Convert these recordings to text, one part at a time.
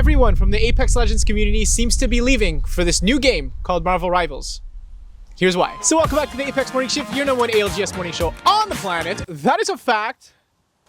everyone from the Apex Legends community seems to be leaving for this new game called Marvel Rivals. Here's why. So welcome back to the Apex Morning Shift, your #1 ALGS morning show on the planet. That is a fact.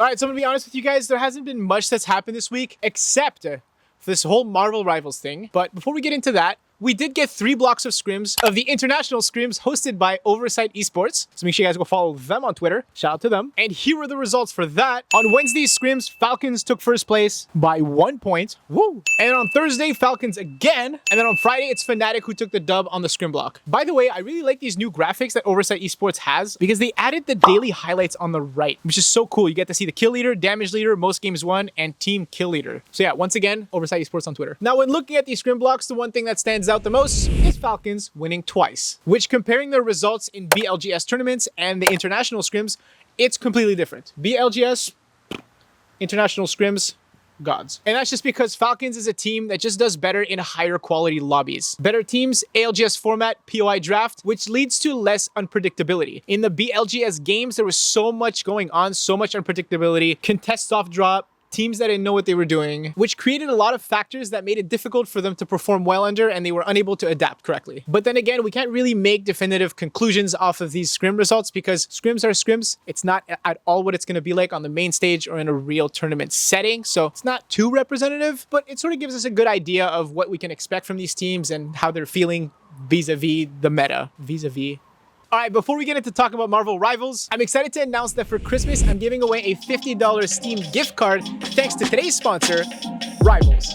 All right, so I'm gonna be honest with you guys, there hasn't been much that's happened this week except for this whole Marvel Rivals thing. But before we get into that, we did get 3 blocks of scrims of the International Scrims hosted by Oversight Esports. So make sure you guys go follow them on Twitter. Shout out to them. And here are the results for that. On Wednesday's scrims, Falcons took first place by 1 point. Woo! And on Thursday, Falcons again. And then on Friday, it's Fnatic who took the dub on the scrim block. By the way, I really like these new graphics that Oversight Esports has because they added the daily highlights on the right, which is so cool. You get to see the kill leader, damage leader, most games won, and team kill leader. So yeah, once again, Oversight Esports on Twitter. Now, when looking at these scrim blocks, the one thing that stands out the most is Falcons winning twice, which comparing their results in BLGS tournaments and the international scrims, it's completely different. BLGS, international scrims, gods. And that's just because Falcons is a team that just does better in higher quality lobbies. Better teams, ALGS format, POI draft, which leads to less unpredictability. In the BLGS games, there was so much going on, so much unpredictability, contests off drop, teams that didn't know what they were doing, which created a lot of factors that made it difficult for them to perform well under, and they were unable to adapt correctly. But then again, we can't really make definitive conclusions off of these scrim results because scrims are scrims. It's not at all what it's going to be like on the main stage or in a real tournament setting. So it's not too representative, but it sort of gives us a good idea of what we can expect from these teams and how they're feeling vis-a-vis the meta, All right, before we get into talking about Marvel Rivals, I'm excited to announce that for Christmas, I'm giving away a $50 Steam gift card thanks to today's sponsor, Ryvals.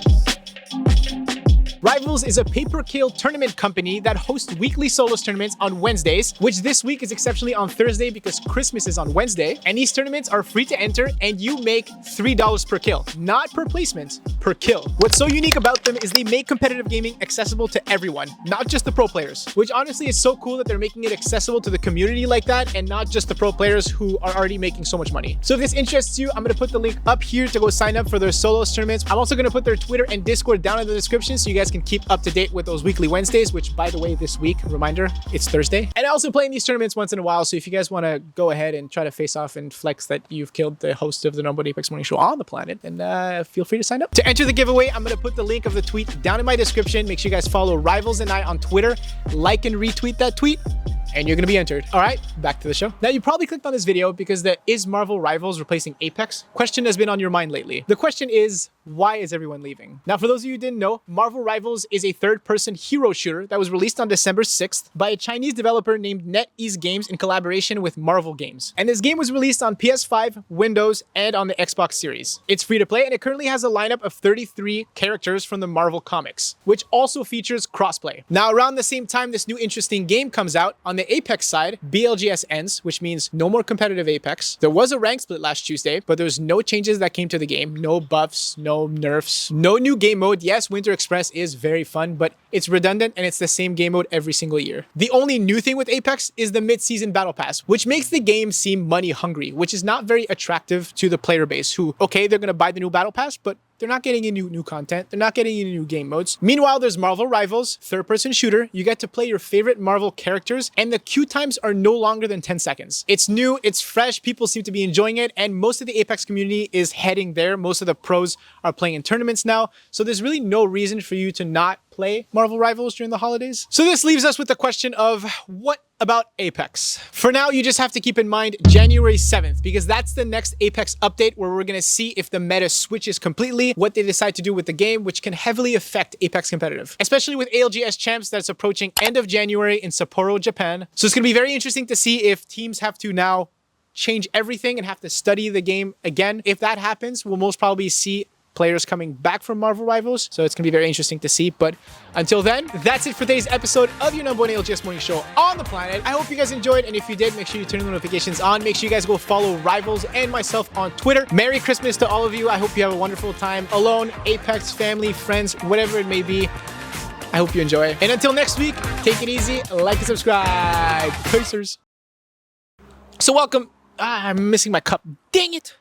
Ryvals is a pay-per-kill tournament company that hosts weekly solos tournaments on Wednesdays, which this week is exceptionally on Thursday because Christmas is on Wednesday. And these tournaments are free to enter and you make $3 per kill, not per placement, per kill. What's so unique about them is they make competitive gaming accessible to everyone, not just the pro players, which honestly is so cool that they're making it accessible to the community like that and not just the pro players who are already making so much money. So if this interests you, I'm going to put the link up here to go sign up for their solos tournaments. I'm also going to put their Twitter and Discord down in the description so you guys can keep up to date with those weekly Wednesdays, which by the way, this week, reminder, it's Thursday. And I also play in these tournaments once in a while. So if you guys want to go ahead and try to face off and flex that you've killed the host of the #1 Apex Morning Show on the planet, then feel free to sign up. To enter the giveaway, I'm going to put the link of the tweet down in my description. Make sure you guys follow Ryvals and I on Twitter, like and retweet that tweet, and you're going to be entered. All right, back to the show. Now, you probably clicked on this video because the "Is Marvel Rivals replacing Apex?" question has been on your mind lately. The question is, why is everyone leaving? Now, for those of you who didn't know, Marvel Rivals is a third-person hero shooter that was released on December 6th by a Chinese developer named NetEase Games in collaboration with Marvel Games. And this game was released on PS5, Windows, and on the Xbox Series. It's free to play, and it currently has a lineup of 33 characters from the Marvel comics, which also features crossplay. Now, around the same time this new interesting game comes out, on the Apex side, BLGS ends, which means no more competitive Apex. There was a rank split last Tuesday, but there was no changes that came to the game. No buffs, no nerfs, no new game mode. Yes, Winter Express is very fun, but it's redundant and it's the same game mode every single year. The only new thing with Apex is the mid-season battle pass, which makes the game seem money hungry, which is not very attractive to the player base who, okay, they're going to buy the new battle pass, but they're not getting any new content. They're not getting any new game modes. Meanwhile, there's Marvel Rivals, third-person shooter. You get to play your favorite Marvel characters, and the queue times are no longer than 10 seconds. It's new, it's fresh, people seem to be enjoying it, and most of the Apex community is heading there. Most of the pros are playing in tournaments now, so there's really no reason for you to not play Marvel Rivals during the holidays. So this leaves us with the question of, what about Apex? For now, you just have to keep in mind January 7th, because that's the next Apex update where we're going to see if the meta switches completely, what they decide to do with the game, which can heavily affect Apex competitive, especially with ALGS Champs that's approaching end of January in Sapporo, Japan. So it's going to be very interesting to see if teams have to now change everything and have to study the game again. If that happens, we'll most probably see players coming back from Marvel Rivals, so it's gonna be very interesting to see. But until then, that's it for today's episode of your #1 ALGS morning show on the planet. I hope you guys enjoyed, and if you did, make sure you turn the notifications on. Make sure you guys go follow Ryvals and myself on Twitter. Merry Christmas to all of you. I hope you have a wonderful time alone, Apex, family, friends, whatever it may be. I hope you enjoy. And until next week, take it easy, like and subscribe. Pacers. So welcome. I'm missing my cup. Dang it.